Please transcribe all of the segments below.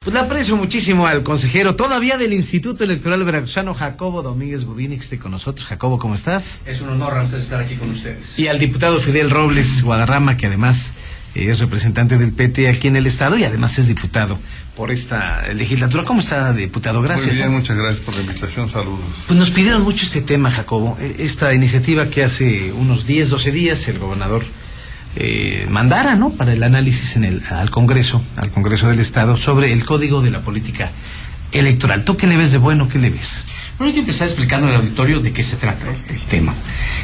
Pues le aprecio muchísimo al consejero todavía del Instituto Electoral Veracruzano, Jacobo Domínguez Gudini, que esté con nosotros. Jacobo, ¿cómo estás? Es un honor, Ramsés, estar aquí con ustedes. Y al diputado Fidel Robles Guadarrama, que además es representante del PT aquí en el Estado y además es diputado por esta legislatura. ¿Cómo está, diputado? Gracias. Muy bien, muchas gracias por la invitación, saludos. Pues nos pidieron mucho este tema, Jacobo, esta iniciativa que hace unos 10, 12 días el gobernador mandara, ¿no?, para el análisis al Congreso del Estado sobre el Código de la Política Electoral. ¿Tú qué le ves de bueno? ¿Qué le ves? Bueno, hay que empezar explicando al auditorio de qué se trata el tema.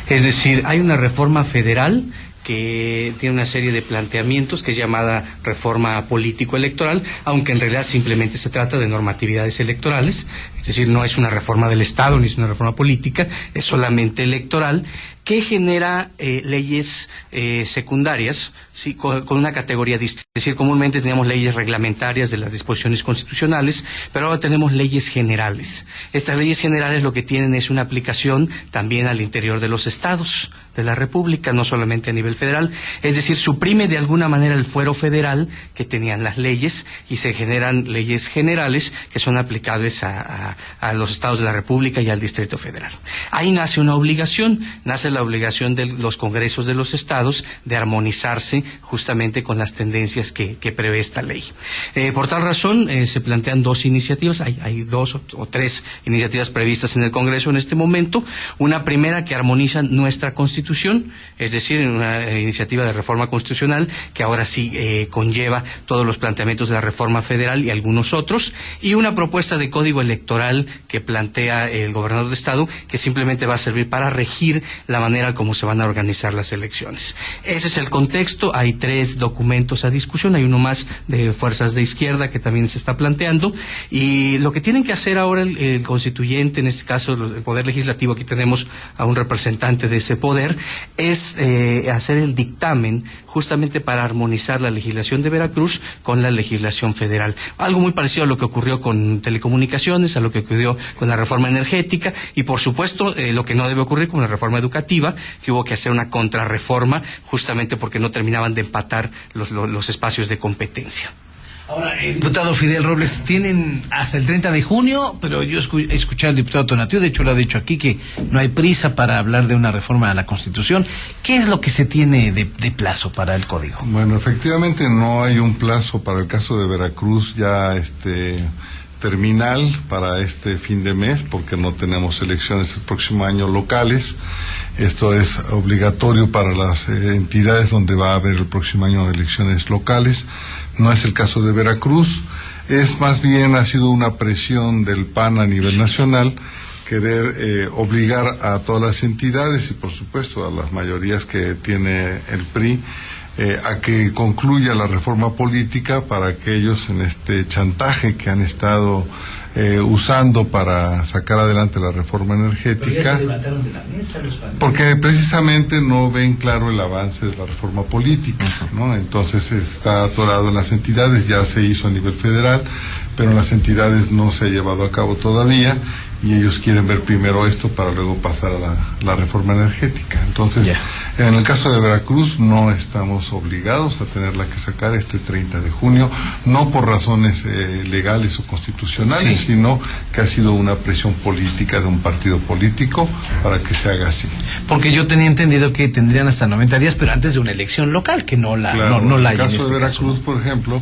Es decir, hay una reforma federal que tiene una serie de planteamientos que es llamada reforma político-electoral, aunque en realidad simplemente se trata de normatividades electorales, es decir, no es una reforma del Estado ni es una reforma política, es solamente electoral, que genera leyes secundarias, ¿sí?, con una categoría distinta. Es decir, comúnmente teníamos leyes reglamentarias de las disposiciones constitucionales, pero ahora tenemos leyes generales. Estas leyes generales lo que tienen es una aplicación también al interior de los estados de la República, no solamente a nivel federal. Es decir, suprime de alguna manera el fuero federal que tenían las leyes y se generan leyes generales que son aplicables a los estados de la República y al Distrito Federal. Ahí nace una obligación, la obligación de los congresos de los estados de armonizarse justamente con las tendencias que prevé esta ley. Por tal razón, se plantean dos iniciativas, hay dos o tres iniciativas previstas en el Congreso en este momento. Una primera que armoniza nuestra Constitución, es decir, una iniciativa de reforma constitucional que ahora sí conlleva todos los planteamientos de la reforma federal y algunos otros, y una propuesta de código electoral que plantea el gobernador del estado, que simplemente va a servir para regir la manera como se van a organizar las elecciones. Ese es el contexto. Hay tres documentos a discusión, hay uno más de fuerzas de izquierda que también se está planteando, y lo que tienen que hacer ahora el constituyente, en este caso el Poder Legislativo, aquí tenemos a un representante de ese poder, es hacer el dictamen justamente para armonizar la legislación de Veracruz con la legislación federal. Algo muy parecido a lo que ocurrió con telecomunicaciones, a lo que ocurrió con la reforma energética y, por supuesto, lo que no debe ocurrir con la reforma educativa, que hubo que hacer una contrarreforma justamente porque no terminaban de empatar los espacios de competencia. Ahora, diputado Fidel Robles, tienen hasta el 30 de junio, pero yo he escuchado al diputado Tonatiuh, de hecho lo ha dicho aquí, que no hay prisa para hablar de una reforma a la Constitución. ¿Qué es lo que se tiene de plazo para el Código? Bueno, efectivamente no hay un plazo para el caso de Veracruz ya terminal para este fin de mes, porque no tenemos elecciones el próximo año locales. Esto es obligatorio para las entidades donde va a haber el próximo año elecciones locales. No es el caso de Veracruz, es más bien ha sido una presión del PAN a nivel nacional querer obligar a todas las entidades y por supuesto a las mayorías que tiene el PRI a que concluya la reforma política para que ellos en este chantaje que han estado usando para sacar adelante la reforma energética. Pero ya se levantaron de la mesa los panistas, porque precisamente no ven claro el avance de la reforma política, ¿no? Entonces está atorado en las entidades, ya se hizo a nivel federal, pero en las entidades no se ha llevado a cabo todavía y ellos quieren ver primero esto para luego pasar a la reforma energética. Entonces, en el caso de Veracruz no estamos obligados a tenerla que sacar este 30 de junio, no por razones legales o constitucionales, sino que ha sido una presión política de un partido político para que se haga así. Porque yo tenía entendido que tendrían hasta 90 días, pero antes de una elección local, que no la hay. En el caso de Veracruz, por ejemplo,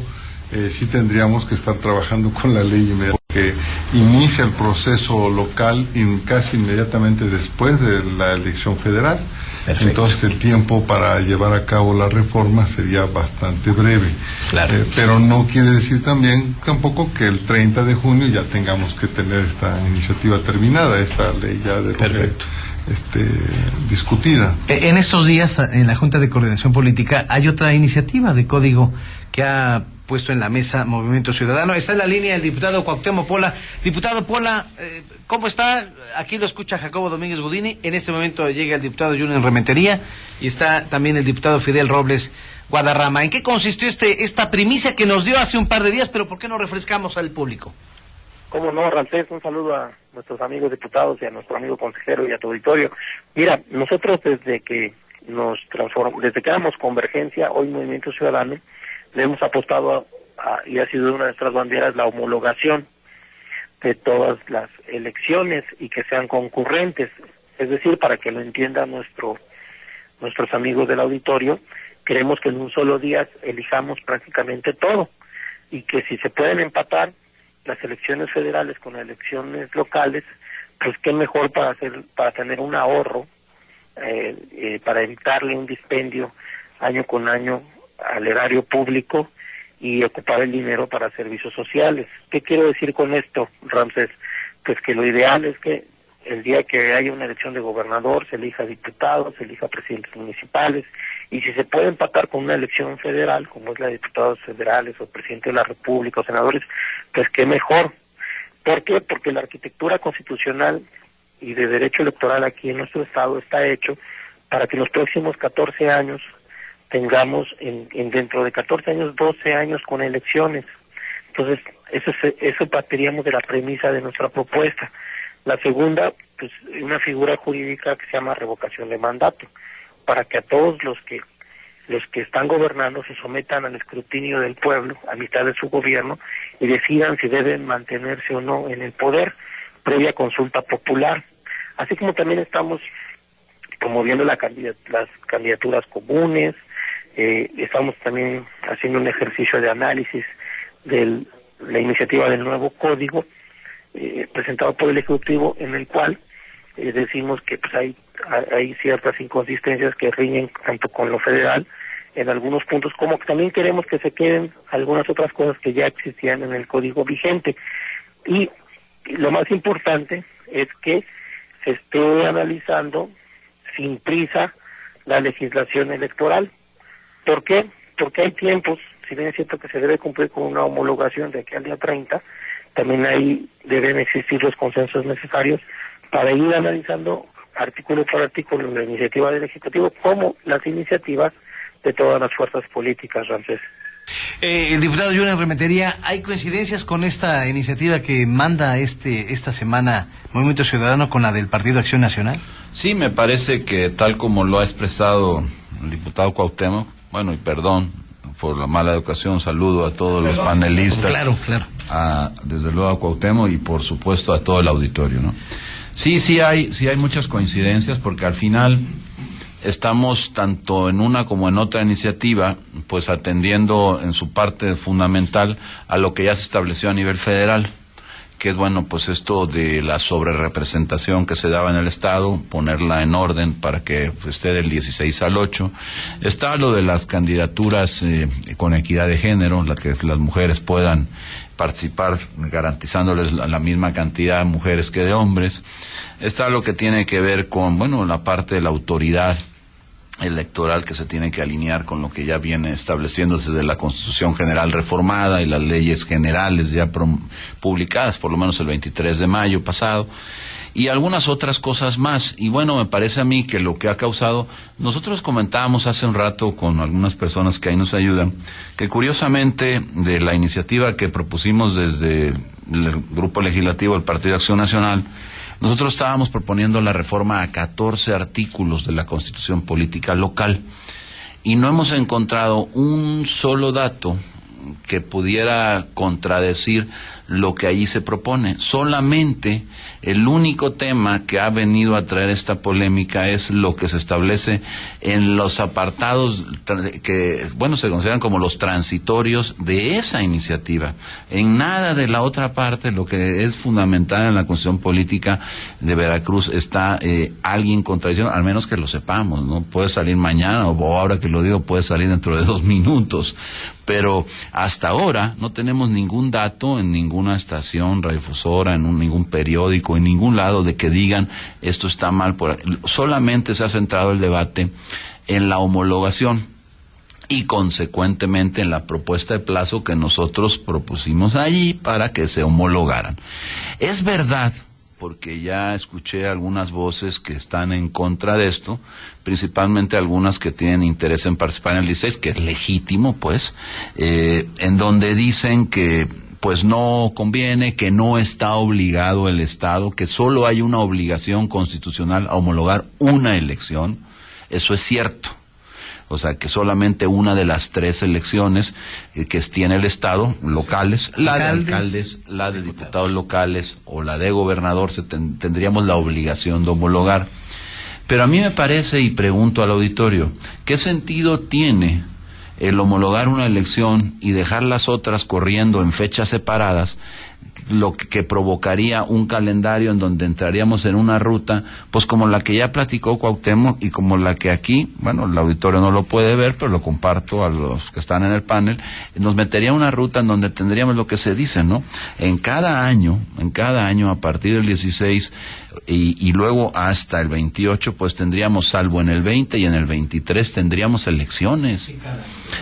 sí tendríamos que estar trabajando con la ley inmediata, que inicia el proceso local casi inmediatamente después de la elección federal. Perfecto. Entonces el tiempo para llevar a cabo la reforma sería bastante breve. Claro. Pero no quiere decir tampoco que el 30 de junio ya tengamos que tener esta iniciativa terminada, esta ley ya de discutida. En estos días, en la Junta de Coordinación Política, hay otra iniciativa de código que ha puesto en la mesa Movimiento Ciudadano. Está en la línea el diputado Cuauhtémoc Pola. Diputado Pola, ¿cómo está? Aquí lo escucha Jacobo Domínguez Gudini. En este momento llega el diputado Julen Rementería y está también el diputado Fidel Robles Guadarrama. ¿En qué consistió esta primicia que nos dio hace un par de días, pero por qué no refrescamos al público? Cómo no, Ramsés, un saludo a nuestros amigos diputados y a nuestro amigo consejero y a tu auditorio. Mira, nosotros desde que éramos Convergencia, hoy Movimiento Ciudadano, le hemos apostado y ha sido una de nuestras banderas la homologación de todas las elecciones y que sean concurrentes. Es decir, para que lo entiendan nuestros amigos del auditorio, queremos que en un solo día elijamos prácticamente todo, y que si se pueden empatar las elecciones federales con las elecciones locales, pues qué mejor para tener un ahorro, para evitarle un dispendio año con año al erario público y ocupar el dinero para servicios sociales. ¿Qué quiero decir con esto, Ramsés? Pues que lo ideal es que el día que haya una elección de gobernador se elija diputados, se elija presidentes municipales, y si se puede empatar con una elección federal, como es la de diputados federales o presidente de la República o senadores, pues qué mejor. ¿Por qué? Porque la arquitectura constitucional y de derecho electoral aquí en nuestro estado está hecho para que en los próximos 14 años tengamos dentro de 14 años 12 años con elecciones. Entonces eso partiríamos de la premisa de nuestra propuesta. La segunda, pues una figura jurídica que se llama revocación de mandato, para que a todos los que están gobernando se sometan al escrutinio del pueblo a mitad de su gobierno y decidan si deben mantenerse o no en el poder, previa consulta popular. Así como también estamos promoviendo las candidaturas comunes, estamos también haciendo un ejercicio de análisis de la iniciativa del nuevo código presentado por el Ejecutivo, en el cual decimos que pues hay ciertas inconsistencias que riñen tanto con lo federal en algunos puntos, como que también queremos que se queden algunas otras cosas que ya existían en el código vigente. Y lo más importante es que se esté analizando sin prisa la legislación electoral. ¿Por qué? Porque hay tiempos, si bien es cierto que se debe cumplir con una homologación de aquí al día 30, también ahí deben existir los consensos necesarios para ir analizando artículo por artículo la iniciativa del Ejecutivo como las iniciativas de todas las fuerzas políticas, Ramsés. El diputado Junior Rementería, ¿hay coincidencias con esta iniciativa que manda esta semana Movimiento Ciudadano con la del Partido Acción Nacional? Sí, me parece que tal como lo ha expresado el diputado Cuauhtémoc, bueno, y perdón por la mala educación, saludo a todos los panelistas. Claro. Desde luego a Cuauhtémoc y por supuesto a todo el auditorio, ¿no? Sí hay muchas coincidencias, porque al final estamos tanto en una como en otra iniciativa, pues atendiendo en su parte fundamental a lo que ya se estableció a nivel federal, que es, bueno, pues esto de la sobrerepresentación que se daba en el Estado, ponerla en orden para que esté del 16 al 8. Está lo de las candidaturas con equidad de género, la que las mujeres puedan participar garantizándoles la misma cantidad de mujeres que de hombres. Está lo que tiene que ver con, bueno, la parte de la autoridad electoral, que se tiene que alinear con lo que ya viene estableciéndose desde la Constitución General reformada y las leyes generales ya publicadas, por lo menos el 23 de mayo pasado, y algunas otras cosas más. Y bueno, me parece a mí que lo que ha causado, nosotros comentábamos hace un rato con algunas personas que ahí nos ayudan, que curiosamente de la iniciativa que propusimos desde el Grupo Legislativo del Partido de Acción Nacional, nosotros estábamos proponiendo la reforma a 14 artículos de la Constitución Política Local y no hemos encontrado un solo dato que pudiera contradecir lo que allí se propone. Solamente el único tema que ha venido a traer esta polémica es lo que se establece en los apartados que, bueno, se consideran como los transitorios de esa iniciativa. En nada de la otra parte, lo que es fundamental en la Constitución Política de Veracruz, está alguien contradiciendo, al menos que lo sepamos, ¿no? Puede salir mañana, o ahora que lo digo, puede salir dentro de 2 minutos. Pero hasta ahora no tenemos ningún dato en ninguna estación radiodifusora, en ningún periódico, en ningún lado de que digan esto está mal. Solamente se ha centrado el debate en la homologación y consecuentemente en la propuesta de plazo que nosotros propusimos allí para que se homologaran. Es verdad, porque ya escuché algunas voces que están en contra de esto, principalmente algunas que tienen interés en participar en el 16, que es legítimo, pues, en donde dicen que pues no conviene, que no está obligado el Estado, que solo hay una obligación constitucional a homologar una elección. Eso es cierto, O sea, que solamente una de las 3 elecciones que tiene el Estado, locales, la de alcaldes, la de diputados locales o la de gobernador, tendríamos la obligación de homologar. Pero a mí me parece, y pregunto al auditorio, ¿qué sentido tiene el homologar una elección y dejar las otras corriendo en fechas separadas, lo que provocaría un calendario en donde entraríamos en una ruta, pues como la que ya platicó Cuauhtémoc y como la que aquí, bueno, el auditorio no lo puede ver, pero lo comparto a los que están en el panel, nos metería una ruta en donde tendríamos lo que se dice, ¿no? En cada año, a partir del 16 y luego hasta el 28, pues tendríamos, salvo en el 20 y en el 23, tendríamos elecciones.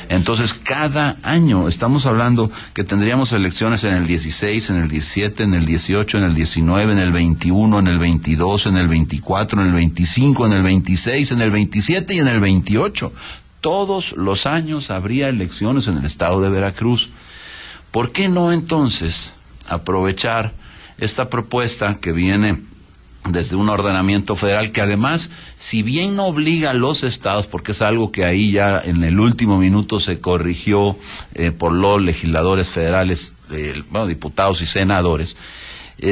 Entonces, cada año, estamos hablando que tendríamos elecciones en el 16, en el 17, en el 18, en el 19, en el 21, en el 22, en el 24, en el 25, en el 26, en el 27 y en el 28. Todos los años habría elecciones en el estado de Veracruz. ¿Por qué no entonces aprovechar esta propuesta que viene desde un ordenamiento federal que además, si bien no obliga a los estados, porque es algo que ahí ya en el último minuto se corrigió por los legisladores federales, diputados y senadores,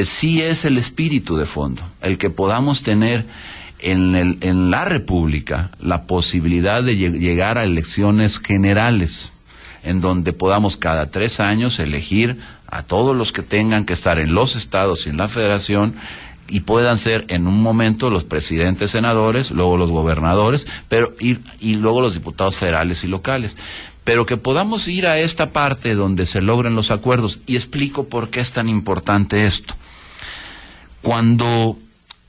sí es el espíritu de fondo, el que podamos tener en la República la posibilidad de llegar a elecciones generales, en donde podamos cada 3 años elegir a todos los que tengan que estar en los estados y en la federación, y puedan ser en un momento los presidentes, senadores, luego los gobernadores, pero y luego los diputados federales y locales. Pero que podamos ir a esta parte donde se logren los acuerdos, y explico por qué es tan importante esto. Cuando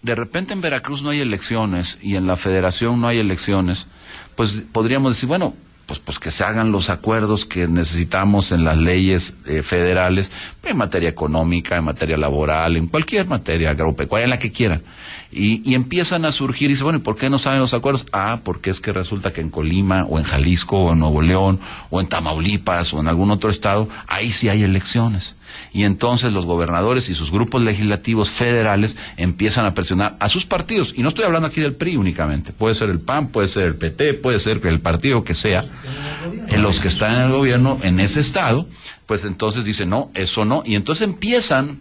de repente en Veracruz no hay elecciones y en la federación no hay elecciones, pues podríamos decir, bueno, pues que se hagan los acuerdos que necesitamos en las leyes federales, en materia económica, en materia laboral, en cualquier materia agropecuaria, en la que quieran. Y empiezan a surgir, y dicen, bueno, ¿y por qué no saben los acuerdos? Porque es que resulta que en Colima, o en Jalisco, o en Nuevo León, o en Tamaulipas, o en algún otro estado, ahí sí hay elecciones. Y entonces los gobernadores y sus grupos legislativos federales empiezan a presionar a sus partidos, y no estoy hablando aquí del PRI únicamente, puede ser el PAN, puede ser el PT, puede ser el partido que sea, en los que están en el gobierno en ese estado, pues entonces dicen, no, eso no, y entonces empiezan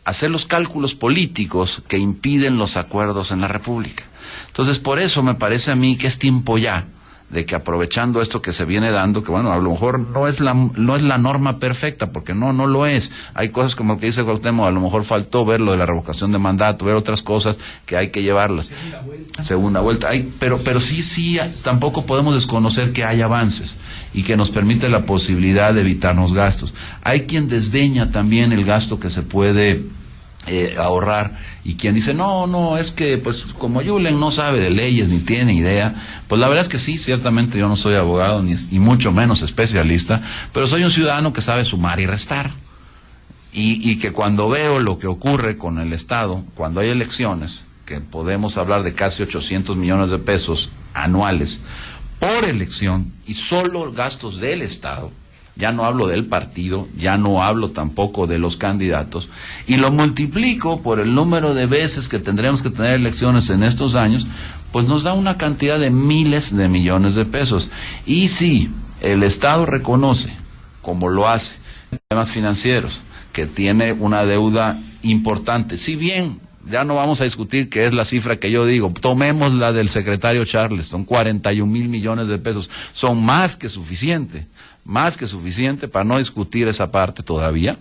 a hacer los cálculos políticos que impiden los acuerdos en la República. Entonces, por eso me parece a mí que es tiempo ya de que, aprovechando esto que se viene dando, que bueno, a lo mejor no es la norma perfecta, porque no lo es. Hay cosas como lo que dice Cuauhtémoc, a lo mejor faltó ver lo de la revocación de mandato, ver otras cosas que hay que llevarlas. Segunda vuelta. Pero sí, tampoco podemos desconocer que hay avances y que nos permite la posibilidad de evitarnos gastos. Hay quien desdeña también el gasto que se puede ahorrar, y quien dice, no, es que pues como Yulen no sabe de leyes ni tiene idea. Pues la verdad es que sí, ciertamente yo no soy abogado ni mucho menos especialista, pero soy un ciudadano que sabe sumar y restar, y que cuando veo lo que ocurre con el Estado, cuando hay elecciones, que podemos hablar de casi 800 millones de pesos anuales por elección, y solo gastos del Estado, ya no hablo del partido, ya no hablo tampoco de los candidatos, y lo multiplico por el número de veces que tendremos que tener elecciones en estos años, pues nos da una cantidad de miles de millones de pesos. Y si el Estado reconoce, como lo hace en temas financieros, que tiene una deuda importante, si bien ya no vamos a discutir qué es la cifra que yo digo, tomemos la del secretario Charles, son 41,000 millones de pesos, son más que suficiente para no discutir esa parte todavía,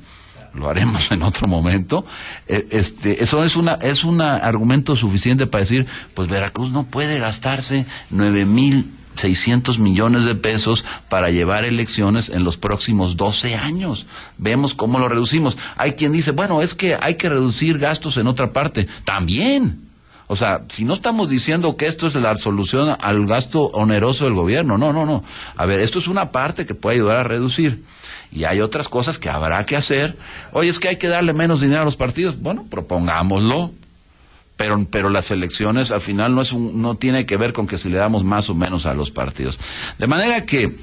lo haremos en otro momento. Eso es un argumento suficiente para decir, pues Veracruz no puede gastarse 9,600 millones de pesos para llevar elecciones en los próximos 12 años. Vemos cómo lo reducimos. Hay quien dice, bueno, es que hay que reducir gastos en otra parte. También. O sea, si no estamos diciendo que esto es la solución al gasto oneroso del gobierno, no. A ver, esto es una parte que puede ayudar a reducir. Y hay otras cosas que habrá que hacer. Oye, es que hay que darle menos dinero a los partidos. Bueno, propongámoslo. Pero las elecciones al final no tiene que ver con que si le damos más o menos a los partidos. De manera que,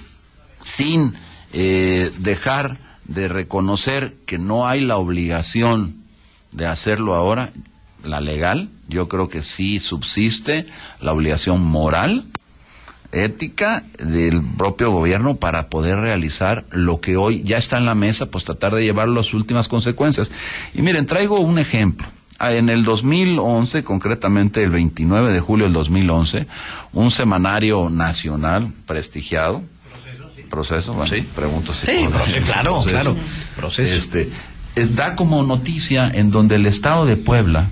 sin dejar de reconocer que no hay la obligación de hacerlo ahora, la legal, yo creo que sí subsiste la obligación moral ética del propio gobierno para poder realizar lo que hoy ya está en la mesa, pues tratar de llevarlo a sus últimas consecuencias. Y miren, traigo un ejemplo. En el 2011, concretamente el 29 de julio del 2011, un semanario nacional prestigiado, Proceso, bueno, sí. Pregunto si... Sí, claro, Proceso. Da como noticia en donde el estado de Puebla,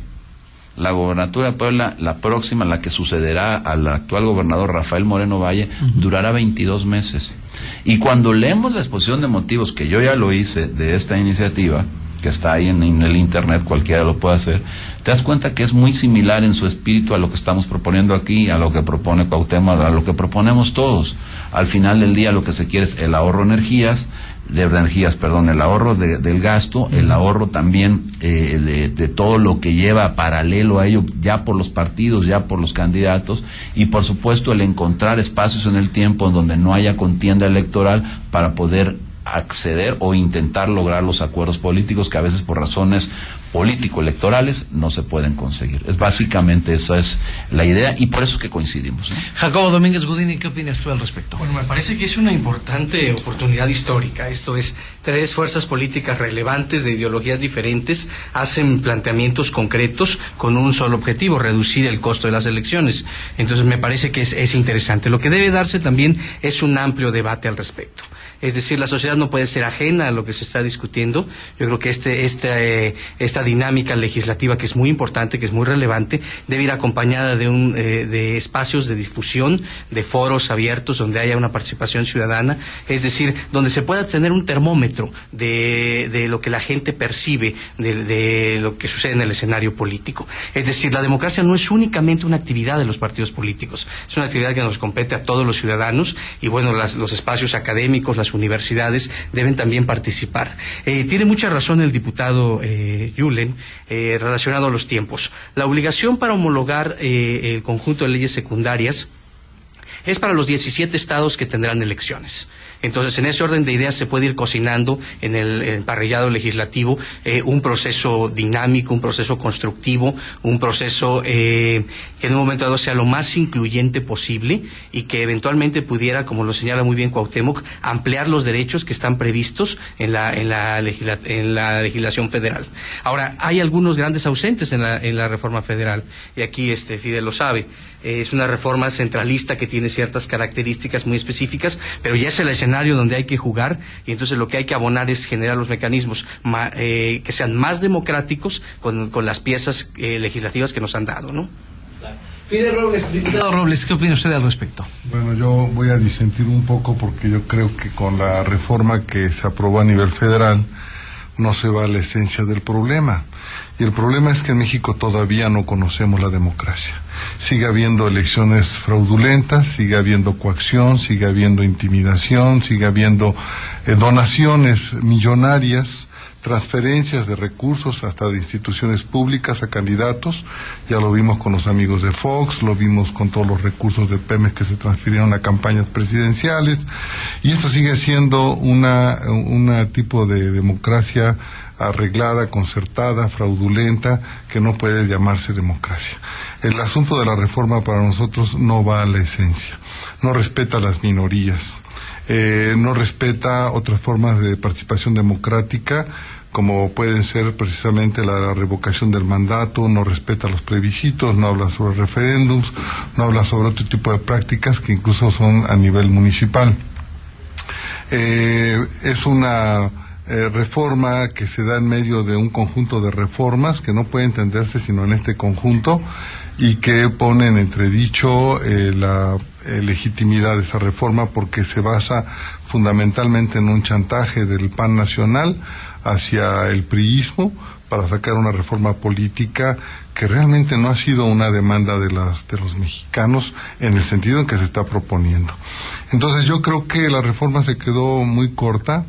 la gobernatura de Puebla, la próxima, la que sucederá al actual gobernador Rafael Moreno Valle, durará 22 meses. Y cuando leemos la exposición de motivos, que yo ya lo hice, de esta iniciativa, que está ahí en el internet, cualquiera lo puede hacer, te das cuenta que es muy similar en su espíritu a lo que estamos proponiendo aquí, a lo que propone Cuauhtémoc, a lo que proponemos todos. Al final del día lo que se quiere es el ahorro de energías, el ahorro del gasto, el ahorro también de todo lo que lleva paralelo a ello, ya por los partidos, ya por los candidatos, y por supuesto el encontrar espacios en el tiempo en donde no haya contienda electoral para poder acceder o intentar lograr los acuerdos políticos que a veces por razones político-electorales no se pueden conseguir. Es básicamente esa es la idea y por eso es que coincidimos, ¿no? Jacobo Domínguez Gudini, ¿qué opinas tú al respecto? Bueno, me parece que es una importante oportunidad histórica. Esto es, 3 fuerzas políticas relevantes de ideologías diferentes hacen planteamientos concretos con un solo objetivo, reducir el costo de las elecciones. Entonces me parece que es interesante. Lo que debe darse también es un amplio debate al respecto. Es decir, la sociedad no puede ser ajena a lo que se está discutiendo. Yo creo que esta dinámica legislativa, que es muy importante, que es muy relevante, debe ir acompañada de espacios de difusión, de foros abiertos donde haya una participación ciudadana, es decir, donde se pueda tener un termómetro de lo que la gente percibe, de lo que sucede en el escenario político. Es decir, la democracia no es únicamente una actividad de los partidos políticos, es una actividad que nos compete a todos los ciudadanos y bueno, los espacios académicos, las universidades deben también participar. Tiene mucha razón el diputado Yulen relacionado a los tiempos. La obligación para homologar el conjunto de leyes secundarias es para los 17 estados que tendrán elecciones. Entonces, en ese orden de ideas se puede ir cocinando en el emparrillado legislativo un proceso dinámico, un proceso constructivo, un proceso que en un momento dado sea lo más incluyente posible y que eventualmente pudiera, como lo señala muy bien Cuauhtémoc, ampliar los derechos que están previstos en la legislación federal. Ahora, hay algunos grandes ausentes en la reforma federal, y aquí Fidel lo sabe. Es una reforma centralista que tiene ciertas características muy específicas, pero ya es el escenario donde hay que jugar, y entonces lo que hay que abonar es generar los mecanismos que sean más democráticos con las piezas legislativas que nos han dado, ¿no? Fidel Robles, diputado Robles, ¿qué opina usted al respecto? Bueno, yo voy a disentir un poco porque yo creo que con la reforma que se aprobó a nivel federal no se va a la esencia del problema. Y el problema es que en México todavía no conocemos la democracia. Sigue habiendo elecciones fraudulentas, sigue habiendo coacción, sigue habiendo intimidación, sigue habiendo donaciones millonarias, transferencias de recursos hasta de instituciones públicas a candidatos. Ya lo vimos con los amigos de Fox, lo vimos con todos los recursos de Pemex que se transfirieron a campañas presidenciales, y esto sigue siendo una tipo de democracia arreglada, concertada, fraudulenta, que no puede llamarse democracia. El asunto de la reforma para nosotros no va a la esencia, no respeta a las minorías, no respeta otras formas de participación democrática, como pueden ser precisamente la revocación del mandato, no respeta los plebiscitos, no habla sobre referéndums, no habla sobre otro tipo de prácticas que incluso son a nivel municipal. Es una reforma que se da en medio de un conjunto de reformas que no puede entenderse sino en este conjunto, y que pone en entredicho la legitimidad de esa reforma, porque se basa fundamentalmente en un chantaje del PAN nacional hacia el priismo para sacar una reforma política que realmente no ha sido una demanda de los mexicanos en el sentido en que se está proponiendo. Entonces yo creo que la reforma se quedó muy corta,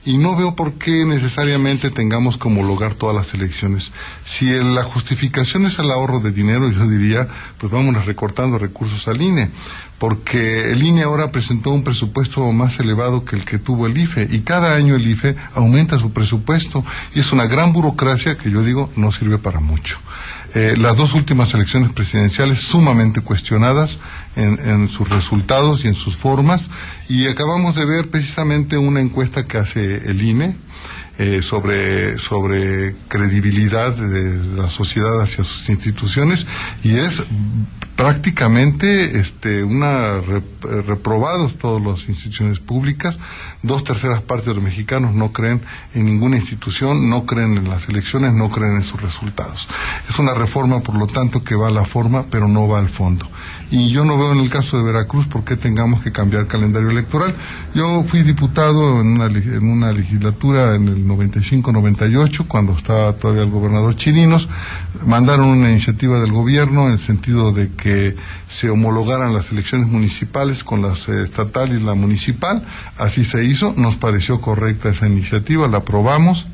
y no veo por qué necesariamente tengamos que homologar todas las elecciones. Si la justificación es el ahorro de dinero, yo diría, pues vámonos recortando recursos al INE, porque el INE ahora presentó un presupuesto más elevado que el que tuvo el IFE, y cada año el IFE aumenta su presupuesto, y es una gran burocracia que yo digo no sirve para mucho. Las dos últimas elecciones presidenciales sumamente cuestionadas en sus resultados y en sus formas, y acabamos de ver precisamente una encuesta que hace el INE sobre credibilidad de la sociedad hacia sus instituciones, y es prácticamente reprobados todas las instituciones públicas. 2/3 partes de los mexicanos no creen en ninguna institución, no creen en las elecciones, no creen en sus resultados. Es una reforma, por lo tanto, que va a la forma, pero no va al fondo. Y yo no veo en el caso de Veracruz por qué tengamos que cambiar calendario electoral. Yo fui diputado en una legislatura en el 95-98, cuando estaba todavía el gobernador Chirinos. Mandaron una iniciativa del gobierno en el sentido de que se homologaran las elecciones municipales con las estatal y la municipal. Así se hizo, nos pareció correcta esa iniciativa, la aprobamos.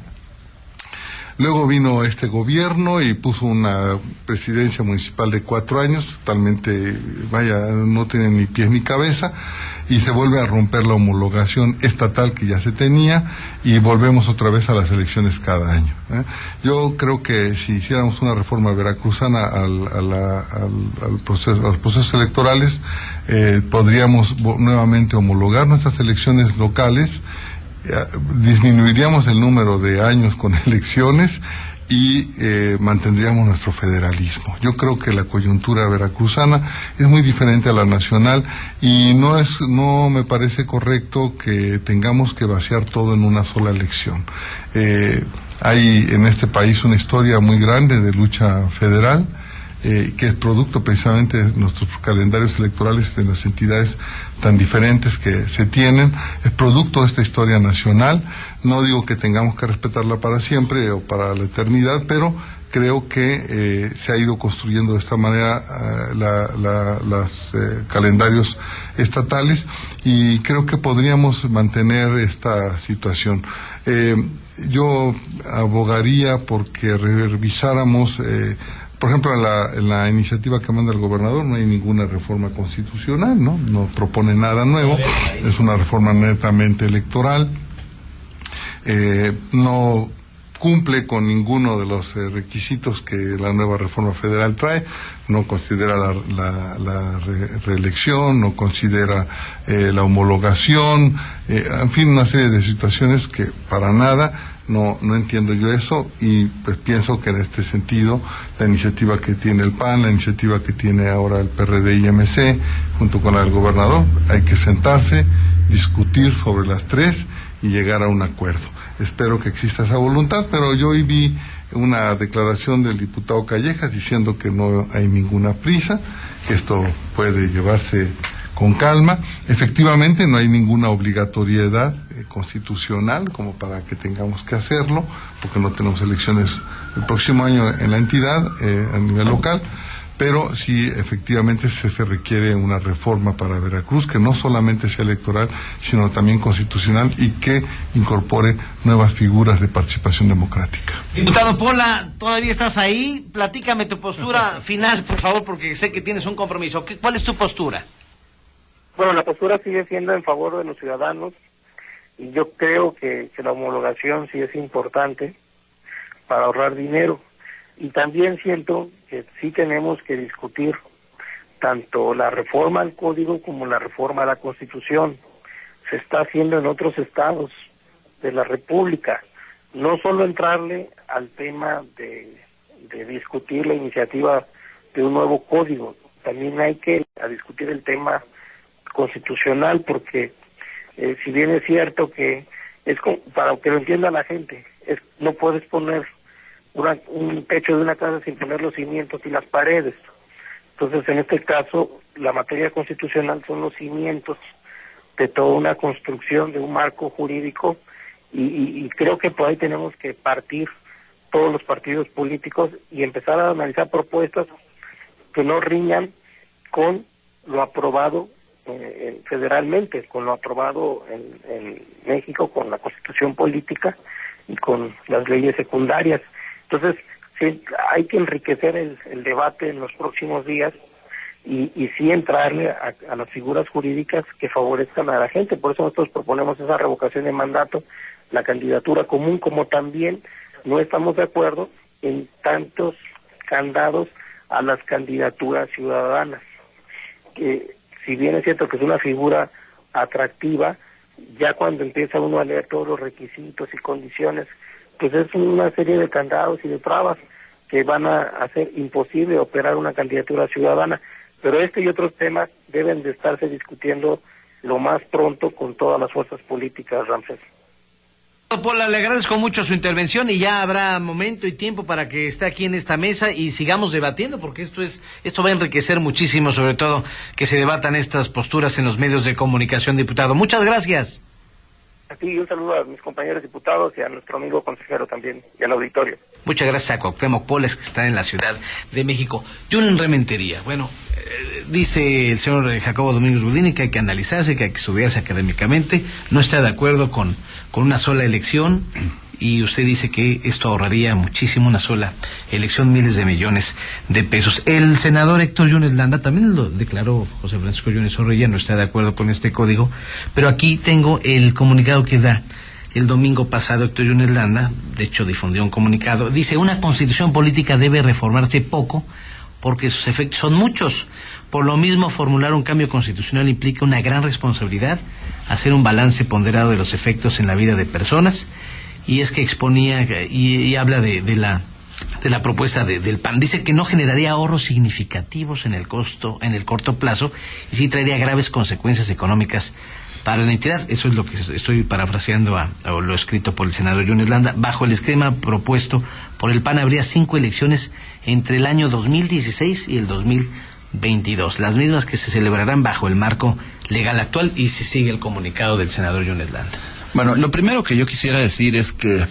Luego vino este gobierno y puso una presidencia municipal de 4 años, totalmente, no tiene ni pies ni cabeza, y se vuelve a romper la homologación estatal que ya se tenía, y volvemos otra vez a las elecciones cada año. Yo creo que si hiciéramos una reforma veracruzana a los procesos electorales, podríamos nuevamente homologar nuestras elecciones locales, disminuiríamos el número de años con elecciones y mantendríamos nuestro federalismo. Yo creo que la coyuntura veracruzana es muy diferente a la nacional, y no me parece correcto que tengamos que vaciar todo en una sola elección. Hay en este país una historia muy grande de lucha federal, que es producto precisamente de nuestros calendarios electorales de las entidades tan diferentes que se tienen, es producto de esta historia nacional. No digo que tengamos que respetarla para siempre o para la eternidad, pero creo que se ha ido construyendo de esta manera los calendarios estatales, y creo que podríamos mantener esta situación. Yo abogaría porque revisáramos, por ejemplo, en la iniciativa que manda el gobernador no hay ninguna reforma constitucional, no propone nada nuevo, es una reforma netamente electoral, no cumple con ninguno de los requisitos que la nueva reforma federal trae, no considera la reelección, no considera la homologación, en fin, una serie de situaciones que para nada. No entiendo yo eso, y pues pienso que en este sentido la iniciativa que tiene el PAN, la iniciativa que tiene ahora el PRD y MC, junto con la del gobernador, hay que sentarse, discutir sobre las tres y llegar a un acuerdo. Espero que exista esa voluntad, pero yo hoy vi una declaración del diputado Callejas diciendo que no hay ninguna prisa, que esto puede llevarse con calma. Efectivamente, no hay ninguna obligatoriedad constitucional como para que tengamos que hacerlo, porque no tenemos elecciones el próximo año en la entidad a nivel local, pero sí efectivamente se requiere una reforma para Veracruz que no solamente sea electoral, sino también constitucional, y que incorpore nuevas figuras de participación democrática. Diputado Pola, ¿todavía estás ahí? Platícame tu postura final, por favor, porque sé que tienes un compromiso. ¿Cuál es tu postura? Bueno, la postura sigue siendo en favor de los ciudadanos, y yo creo que la homologación sí es importante para ahorrar dinero, y también siento que sí tenemos que discutir tanto la reforma al código como la reforma a la Constitución. Se está haciendo en otros estados de la República, no solo entrarle al tema de discutir la iniciativa de un nuevo código, también hay que discutir el tema constitucional, porque si bien es cierto que es para que lo entienda la gente, no puedes poner un techo de una casa sin poner los cimientos y las paredes. Entonces, en este caso, la materia constitucional son los cimientos de toda una construcción, de un marco jurídico, y creo que por ahí tenemos que partir todos los partidos políticos y empezar a analizar propuestas que no riñan con lo aprobado federalmente, con lo aprobado en México, con la Constitución política y con las leyes secundarias. Entonces, sí, hay que enriquecer el debate en los próximos días y sí entrarle a las figuras jurídicas que favorezcan a la gente. Por eso nosotros proponemos esa revocación de mandato, la candidatura común, como también no estamos de acuerdo en tantos candados a las candidaturas ciudadanas, que si bien es cierto que es una figura atractiva, ya cuando empieza uno a leer todos los requisitos y condiciones, pues es una serie de candados y de trabas que van a hacer imposible operar una candidatura ciudadana. Pero este y otros temas deben de estarse discutiendo lo más pronto con todas las fuerzas políticas, Ramsés. Pola, le agradezco mucho su intervención y ya habrá momento y tiempo para que esté aquí en esta mesa y sigamos debatiendo, porque esto va a enriquecer muchísimo, sobre todo que se debatan estas posturas en los medios de comunicación, diputado. Muchas gracias. A ti, un saludo a mis compañeros diputados y a nuestro amigo consejero también y al auditorio. Muchas gracias a Cuauhtémoc Pola, que está en la Ciudad de México. Yo en Rementería, bueno, dice el señor Jacobo Domínguez Gudini que hay que analizarse, que hay que estudiarse académicamente, no está de acuerdo con una sola elección, y usted dice que esto ahorraría muchísimo, una sola elección, miles de millones de pesos. El senador Héctor Yunes Landa, también lo declaró José Francisco Yunes Zorrilla, no está de acuerdo con este código, pero aquí tengo el comunicado que da el domingo pasado Héctor Yunes Landa, de hecho difundió un comunicado, dice: una constitución política debe reformarse poco porque sus efectos son muchos. Por lo mismo, formular un cambio constitucional implica una gran responsabilidad, hacer un balance ponderado de los efectos en la vida de personas. Y es que exponía y habla de la propuesta del PAN. Dice que no generaría ahorros significativos en el corto plazo, y sí traería graves consecuencias económicas para la entidad. Eso es lo que estoy parafraseando a lo escrito por el senador Yunes Landa. Bajo el esquema propuesto por el PAN habría 5 elecciones entre el año 2016 y el 2022, las mismas que se celebrarán bajo el marco legal actual, y se sigue el comunicado del senador Yunes Landa. Bueno, lo primero que yo quisiera decir es que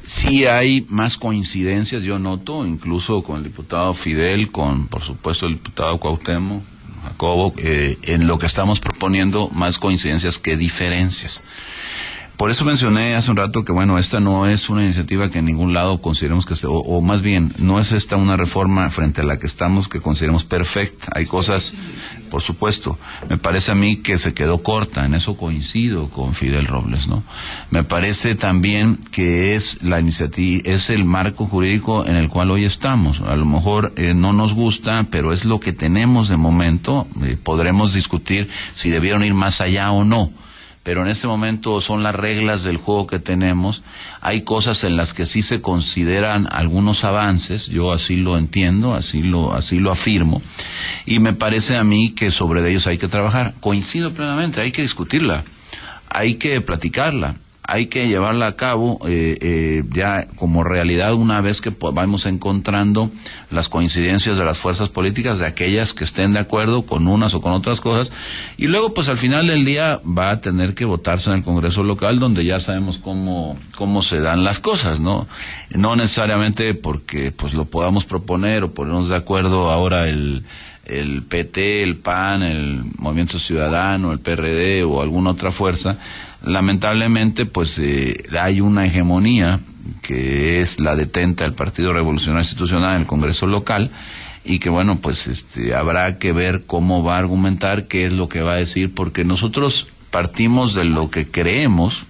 sí hay más coincidencias, yo noto, incluso con el diputado Fidel, con, por supuesto, el diputado Cuauhtémoc, Jacobo, en lo que estamos proponiendo, más coincidencias que diferencias. Por eso mencioné hace un rato que, bueno, esta no es una iniciativa que en ningún lado consideremos que o más bien, no es esta una reforma frente a la que estamos que consideremos perfecta. Hay cosas, por supuesto, me parece a mí que se quedó corta, en eso coincido con Fidel Robles, ¿no? Me parece también que es la iniciativa, es el marco jurídico en el cual hoy estamos. A lo mejor no nos gusta, pero es lo que tenemos de momento. Podremos discutir si debieron ir más allá o no, pero en este momento son las reglas del juego que tenemos. Hay cosas en las que sí se consideran algunos avances, yo así lo entiendo, así lo afirmo, y me parece a mí que sobre ellos hay que trabajar. Coincido plenamente, hay que discutirla, hay que platicarla, hay que llevarla a cabo ya como realidad una vez que vamos encontrando las coincidencias de las fuerzas políticas, de aquellas que estén de acuerdo con unas o con otras cosas, y luego pues al final del día va a tener que votarse en el Congreso local, donde ya sabemos cómo se dan las cosas, ¿no? No necesariamente porque pues lo podamos proponer o ponernos de acuerdo ahora el PT, el PAN, el Movimiento Ciudadano, el PRD o alguna otra fuerza. Lamentablemente pues hay una hegemonía que es la detenta del Partido Revolucionario Institucional en el Congreso local, y que bueno pues habrá que ver cómo va a argumentar, qué es lo que va a decir, porque nosotros partimos de lo que creemos,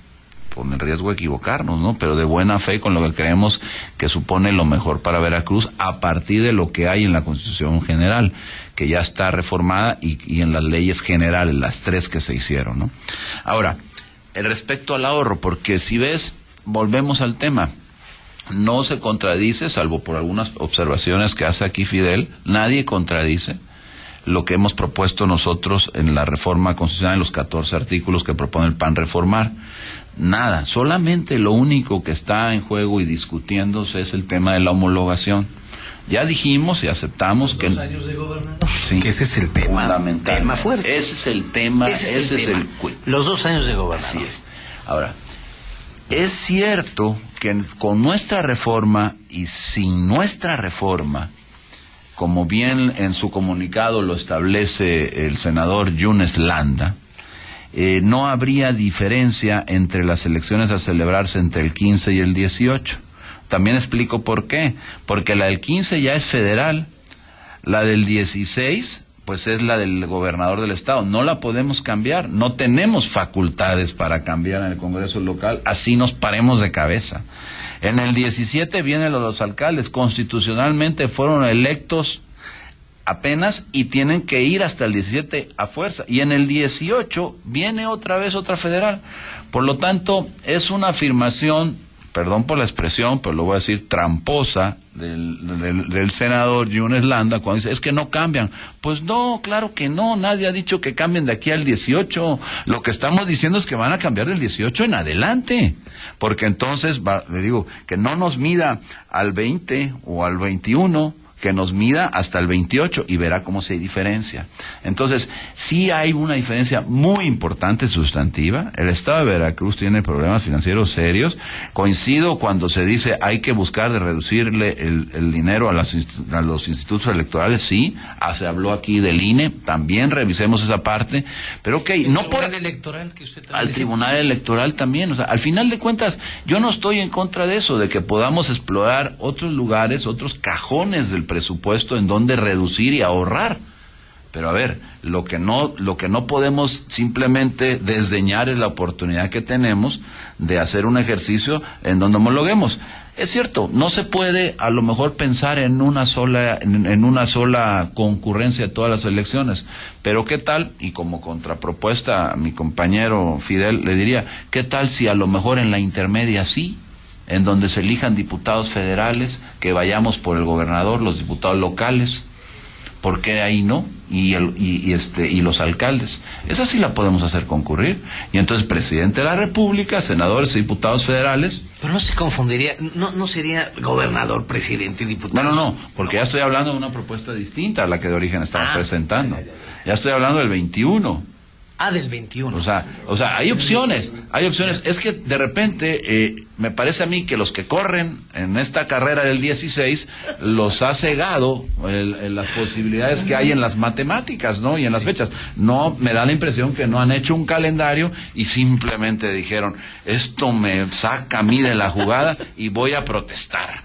con el riesgo de equivocarnos, ¿no? Pero de buena fe, con lo que creemos que supone lo mejor para Veracruz, a partir de lo que hay en la Constitución General, que ya está reformada, y en las leyes generales, las 3 que se hicieron, ¿no? Ahora, respecto al ahorro, porque si ves, volvemos al tema, no se contradice, salvo por algunas observaciones que hace aquí Fidel, nadie contradice lo que hemos propuesto nosotros en la reforma constitucional, en los 14 artículos que propone el PAN reformar. Nada, solamente lo único que está en juego y discutiéndose es el tema de la homologación. Ya dijimos y aceptamos que... 2 años de gobernador. Sí, que ese es el tema. Fundamental. Tema fuerte. Ese es el tema. Los 2 años de gobernador. Así es. Ahora, es cierto que con nuestra reforma y sin nuestra reforma, como bien en su comunicado lo establece el senador Yunes Landa, no habría diferencia entre las elecciones a celebrarse entre el 15 y el 18. También explico por qué. Porque la del 15 ya es federal, la del 16 pues es la del gobernador del estado. No la podemos cambiar, no tenemos facultades para cambiar en el Congreso local, así nos paremos de cabeza. En el 17 vienen los alcaldes, constitucionalmente fueron electos apenas y tienen que ir hasta el 17 a fuerza. Y en el 18 viene otra vez otra federal. Por lo tanto, es una afirmación, perdón por la expresión, pero lo voy a decir, tramposa del senador Yunes Landa cuando dice, es que no cambian. Pues no, claro que no, nadie ha dicho que cambien de aquí al 18. Lo que estamos diciendo es que van a cambiar del 18 en adelante. Porque entonces, le digo, que no nos mida al 20 o al 21, que nos mida hasta el 28 y verá cómo se diferencia. Entonces, sí hay una diferencia muy importante sustantiva. El Estado de Veracruz tiene problemas financieros serios. Coincido cuando se dice hay que buscar de reducirle el dinero a los institutos electorales, sí. Se habló aquí del INE, también revisemos esa parte. Pero ok, no por... ¿El Tribunal Electoral que usted también al Tribunal Electoral también, o sea, al final de cuentas, yo no estoy en contra de eso, de que podamos explorar otros lugares, otros cajones del presupuesto en donde reducir y ahorrar. Pero a ver, lo que no podemos simplemente desdeñar es la oportunidad que tenemos de hacer un ejercicio en donde homologuemos. Es cierto, no se puede a lo mejor pensar en una sola concurrencia de todas las elecciones, pero qué tal, y como contrapropuesta a mi compañero Fidel le diría, qué tal si a lo mejor en la intermedia sí, en donde se elijan diputados federales, que vayamos por el gobernador, los diputados locales, ¿por qué ahí no? Y los alcaldes. Esa sí la podemos hacer concurrir. Y entonces, presidente de la República, senadores y diputados federales. Pero no se confundiría, no sería gobernador, presidente y diputado. No, porque ya estoy hablando de una propuesta distinta a la que de origen estaba presentando. Ya estoy hablando del 21. Del 21. O sea, hay opciones. Es que de repente me parece a mí que los que corren en esta carrera del 16 los ha cegado las posibilidades que hay en las matemáticas, ¿no? Y en las fechas. No, me da la impresión que no han hecho un calendario y simplemente dijeron, esto me saca a mí de la jugada y voy a protestar.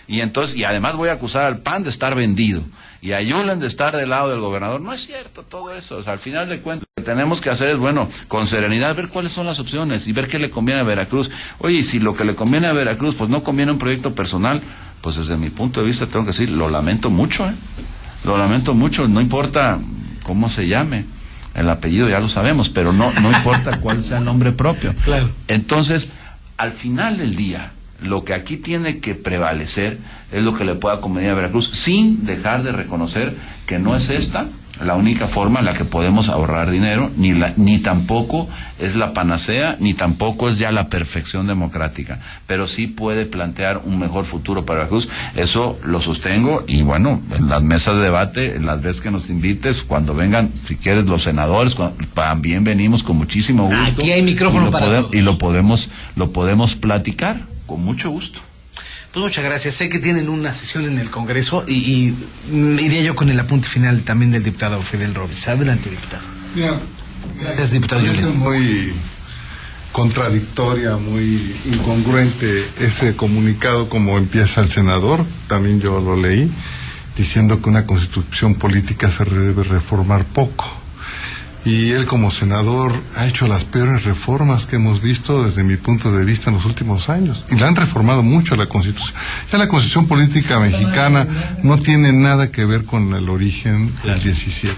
Y además voy a acusar al PAN de estar vendido. Y a Yulen de estar del lado del gobernador. No es cierto todo eso. O sea, al final de cuentas, lo que tenemos que hacer es, con serenidad, ver cuáles son las opciones y ver qué le conviene a Veracruz. Oye, y si lo que le conviene a Veracruz, pues no conviene un proyecto personal, pues desde mi punto de vista tengo que decir, lo lamento mucho, Lo lamento mucho, no importa cómo se llame. El apellido ya lo sabemos, pero no importa cuál sea el nombre propio. Claro. Entonces, al final del día, lo que aquí tiene que prevalecer es lo que le pueda convenir a Veracruz, sin dejar de reconocer que no es esta la única forma en la que podemos ahorrar dinero, ni tampoco es la panacea, ni tampoco es ya la perfección democrática, pero sí puede plantear un mejor futuro para Veracruz. Eso lo sostengo y en las mesas de debate, en las veces que nos invites, cuando vengan, si quieres, los senadores, también venimos con muchísimo gusto. Aquí hay micrófono para todos. Y lo podemos platicar con mucho gusto. Pues muchas gracias. Sé que tienen una sesión en el Congreso y iría yo con el apunte final también del diputado Fidel Robles. Adelante, diputado. Gracias, diputado Yulen. Es muy contradictoria, muy incongruente ese comunicado como empieza el senador, también yo lo leí, diciendo que una constitución política se debe reformar poco. Y él como senador ha hecho las peores reformas que hemos visto desde mi punto de vista en los últimos años. Y la han reformado mucho a la Constitución. Ya la Constitución política mexicana no tiene nada que ver con el origen del 17.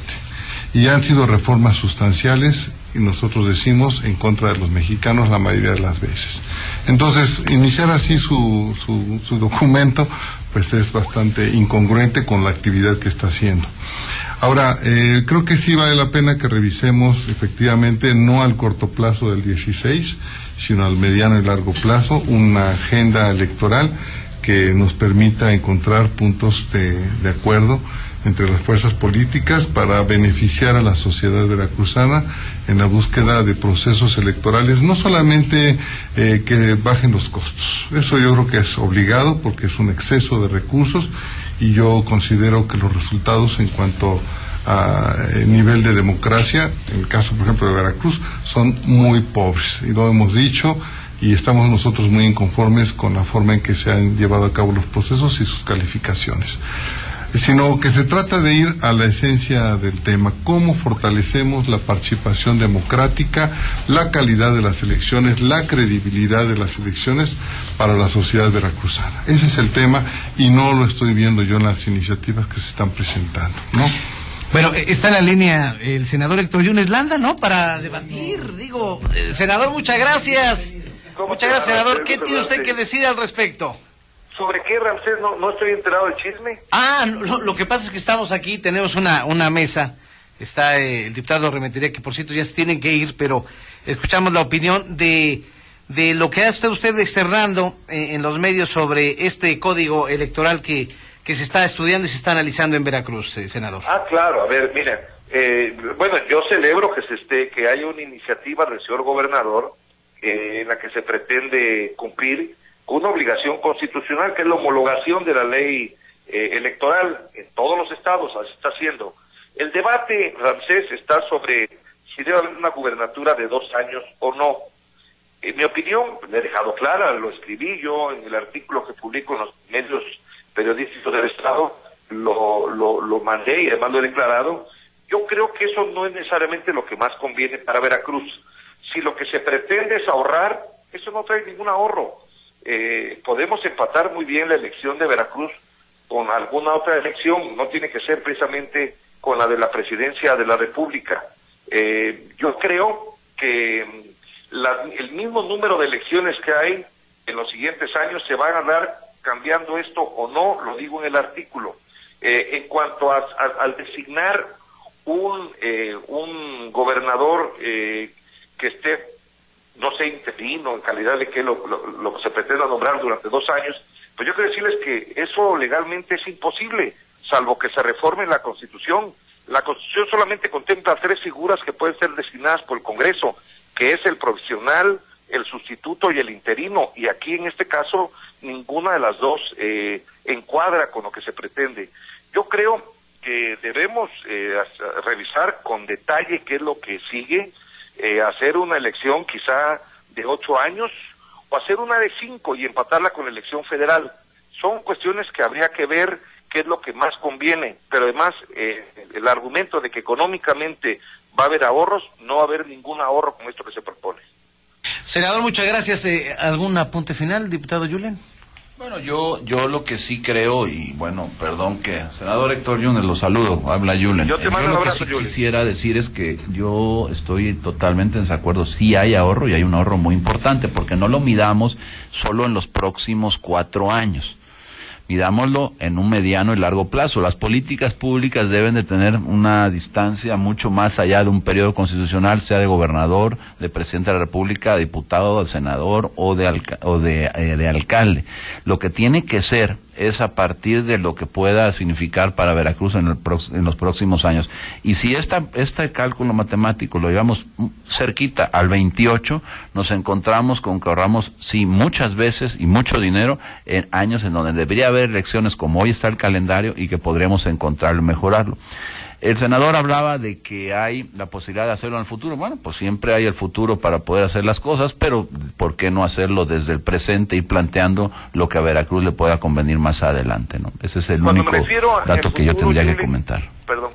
Y han sido reformas sustanciales, y nosotros decimos en contra de los mexicanos la mayoría de las veces. Entonces, iniciar así su documento, pues es bastante incongruente con la actividad que está haciendo. Ahora, creo que sí vale la pena que revisemos efectivamente, no al corto plazo del 16, sino al mediano y largo plazo, una agenda electoral que nos permita encontrar puntos de acuerdo entre las fuerzas políticas para beneficiar a la sociedad veracruzana en la búsqueda de procesos electorales, no solamente que bajen los costos. Eso yo creo que es obligado porque es un exceso de recursos, y yo considero que los resultados en cuanto a nivel de democracia, en el caso por ejemplo de Veracruz, son muy pobres, y lo hemos dicho, y estamos nosotros muy inconformes con la forma en que se han llevado a cabo los procesos y sus calificaciones. sino que se trata de ir a la esencia del tema, cómo fortalecemos la participación democrática, la calidad de las elecciones, la credibilidad de las elecciones para la sociedad veracruzana. Ese es el tema y no lo estoy viendo yo en las iniciativas que se están presentando, ¿no? Bueno, está en la línea el senador Héctor Yunes Landa, ¿no? Para debatir, digo, senador, muchas gracias. Muchas gracias, senador. ¿Qué tiene usted que decir al respecto? ¿Sobre qué, Ramsés? No estoy enterado del chisme. Lo que pasa es que estamos aquí, tenemos una mesa, está el diputado Rementería, que por cierto ya se tienen que ir, pero escuchamos la opinión de lo que ha estado usted externando en los medios sobre este código electoral que se está estudiando y se está analizando en Veracruz, senador. Claro, a ver, mira, bueno, yo celebro que haya una iniciativa del señor gobernador en la que se pretende cumplir con una obligación constitucional, que es la homologación de la ley electoral en todos los estados. Así está haciendo. El debate, Ramsés, está sobre si debe haber una gubernatura de 2 años o no. En mi opinión, le he dejado clara, lo escribí yo en el artículo que publico en los medios periodísticos del estado, lo mandé y además lo he declarado. Yo creo que eso no es necesariamente lo que más conviene para Veracruz. Si lo que se pretende es ahorrar, eso no trae ningún ahorro. Podemos empatar muy bien la elección de Veracruz con alguna otra elección, no tiene que ser precisamente con la de la presidencia de la República. Yo creo que el mismo número de elecciones que hay en los siguientes años se van a dar cambiando esto o no, lo digo en el artículo. En cuanto al designar un gobernador que esté, no sé, interino, en calidad de que lo se pretenda nombrar durante 2 años, pues yo quiero decirles que eso legalmente es imposible, salvo que se reforme la Constitución. La Constitución solamente contempla 3 figuras que pueden ser designadas por el Congreso, que es el provisional, el sustituto y el interino, y aquí en este caso ninguna de las dos encuadra con lo que se pretende. Yo creo que debemos revisar con detalle qué es lo que sigue, hacer una elección quizá de 8 años o hacer una de 5 y empatarla con la elección federal. Son cuestiones que habría que ver qué es lo que más conviene, pero además el argumento de que económicamente va a haber ahorros, no va a haber ningún ahorro con esto que se propone. Senador, muchas gracias. ¿Algún apunte final, diputado Yulen? Bueno, yo lo que sí creo, y bueno, perdón que... Senador Héctor Yunes, lo saludo, habla Yulen. Yo te mando un abrazo, Yulen. Yulen. Quisiera decir es que yo estoy totalmente en desacuerdo. Sí hay ahorro y hay un ahorro muy importante, porque no lo midamos solo en los próximos 4 años. Midámoslo en un mediano y largo plazo. Las políticas públicas deben de tener una distancia mucho más allá de un periodo constitucional, sea de gobernador, de presidente de la República, de diputado, de senador o de alcalde. Lo que tiene que ser es a partir de lo que pueda significar para Veracruz en los próximos años. Y si este cálculo matemático lo llevamos cerquita al 28, nos encontramos con que ahorramos, sí, muchas veces y mucho dinero en años en donde debería haber elecciones como hoy está el calendario y que podríamos encontrarlo y mejorarlo. El senador hablaba de que hay la posibilidad de hacerlo en el futuro. Bueno, pues siempre hay el futuro para poder hacer las cosas, pero ¿por qué no hacerlo desde el presente y planteando lo que a Veracruz le pueda convenir más adelante, ¿no? Ese es el único dato que yo tendría que comentar. Perdón,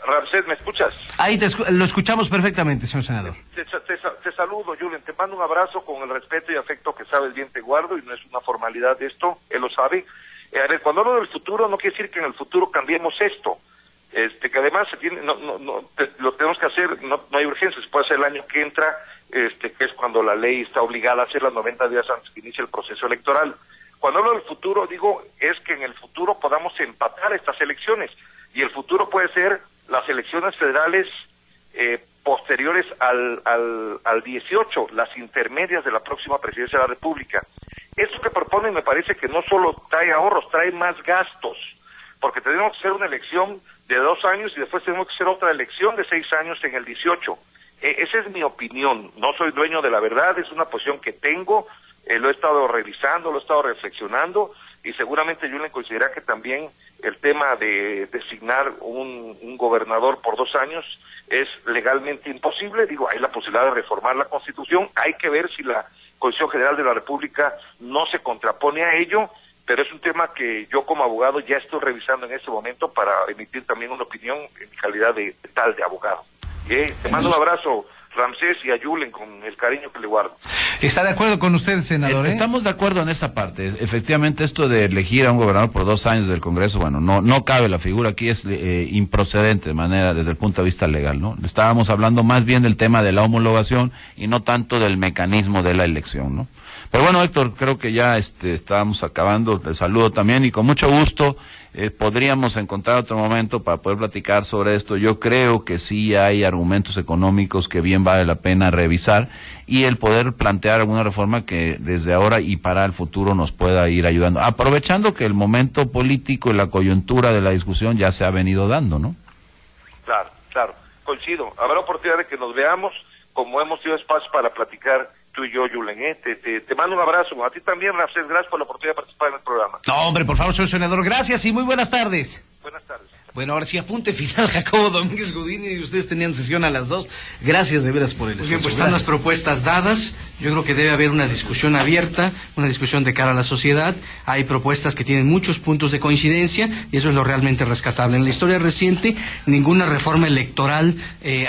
Ramsés, ¿me escuchas? Ahí lo escuchamos perfectamente, señor senador. Te saludo, Julen, te mando un abrazo con el respeto y afecto que sabes bien te guardo, y no es una formalidad de esto, él lo sabe. A ver, cuando hablo del futuro, no quiere decir que en el futuro cambiemos esto, que además se tiene, lo tenemos que hacer, no hay urgencia, se puede hacer el año que entra, que es cuando la ley está obligada a hacer las 90 días antes que inicie el proceso electoral. Cuando hablo del futuro, digo, es que en el futuro podamos empatar estas elecciones, y el futuro puede ser las elecciones federales posteriores al 18, las intermedias de la próxima presidencia de la República. Esto que proponen me parece que no solo trae ahorros, trae más gastos, porque tenemos que hacer una elección de 2 años y después tenemos que hacer otra elección de 6 años en el 18. Esa es mi opinión, no soy dueño de la verdad, es una posición que tengo, lo he estado revisando, lo he estado reflexionando, y seguramente Julen considera que también el tema de designar un gobernador por 2 años es legalmente imposible. Digo, hay la posibilidad de reformar la Constitución, hay que ver si la Constitución General de la República no se contrapone a ello, pero es un tema que yo como abogado ya estoy revisando en este momento para emitir también una opinión en calidad de abogado. Te mando un abrazo, Ramsés, y a Julen con el cariño que le guardo. ¿Está de acuerdo con usted, senador? Estamos de acuerdo en esa parte. Efectivamente, esto de elegir a un gobernador por 2 años del Congreso, bueno, no cabe la figura aquí, es improcedente de manera desde el punto de vista legal, ¿no? Estábamos hablando más bien del tema de la homologación y no tanto del mecanismo de la elección, ¿no? Pero bueno, Héctor, creo que ya estábamos acabando. Te saludo también y con mucho gusto podríamos encontrar otro momento para poder platicar sobre esto. Yo creo que sí hay argumentos económicos que bien vale la pena revisar y el poder plantear alguna reforma que desde ahora y para el futuro nos pueda ir ayudando, aprovechando que el momento político y la coyuntura de la discusión ya se ha venido dando, ¿no? Claro, coincido. Habrá oportunidad de que nos veamos, como hemos tenido espacio para platicar tú y yo, Julen, te mando un abrazo. A ti también, Ramsés, gracias por la oportunidad de participar en el programa. No, hombre, por favor, señor senador, gracias y muy buenas tardes. Buenas tardes. Bueno, ahora sí, apunte final, Jacobo Domínguez Gudini, y ustedes tenían sesión a las 2. Gracias de veras por el esfuerzo. Muy bien, pues están las propuestas dadas. Yo creo que debe haber una discusión abierta, una discusión de cara a la sociedad. Hay propuestas que tienen muchos puntos de coincidencia y eso es lo realmente rescatable. En la historia reciente, ninguna reforma electoral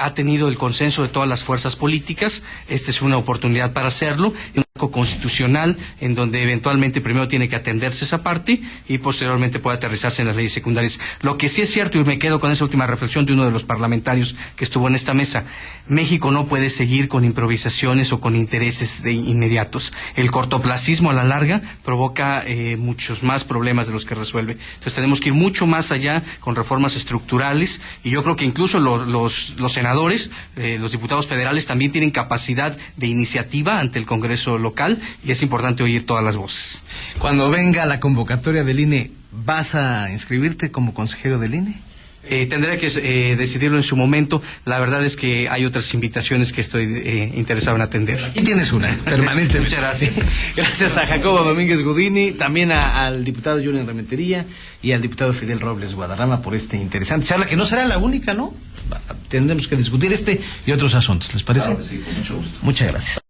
ha tenido el consenso de todas las fuerzas políticas. Esta es una oportunidad para hacerlo. Un marco constitucional en donde eventualmente primero tiene que atenderse esa parte y posteriormente puede aterrizarse en las leyes secundarias. Lo que sí es cierto, y me quedo con esa última reflexión de uno de los parlamentarios que estuvo en esta mesa, México no puede seguir con improvisaciones o con intereses inmediatos. El cortoplacismo a la larga provoca muchos más problemas de los que resuelve. Entonces tenemos que ir mucho más allá con reformas estructurales y yo creo que incluso los senadores, los diputados federales también tienen capacidad de iniciativa ante el Congreso local y es importante oír todas las voces. Cuando venga la convocatoria del INE, ¿vas a inscribirte como consejero del INE? Tendré que decidirlo en su momento. La verdad es que hay otras invitaciones que estoy interesado en atender. Aquí tienes una, permanente. Muchas gracias. Gracias a Jacobo Domínguez Gudini, también al diputado Julen Rementería y al diputado Fidel Robles Guadarrama por este interesante charla, que no será la única, ¿no? Tendremos que discutir y otros asuntos, ¿les parece? Claro que sí, con mucho gusto. Muchas gracias.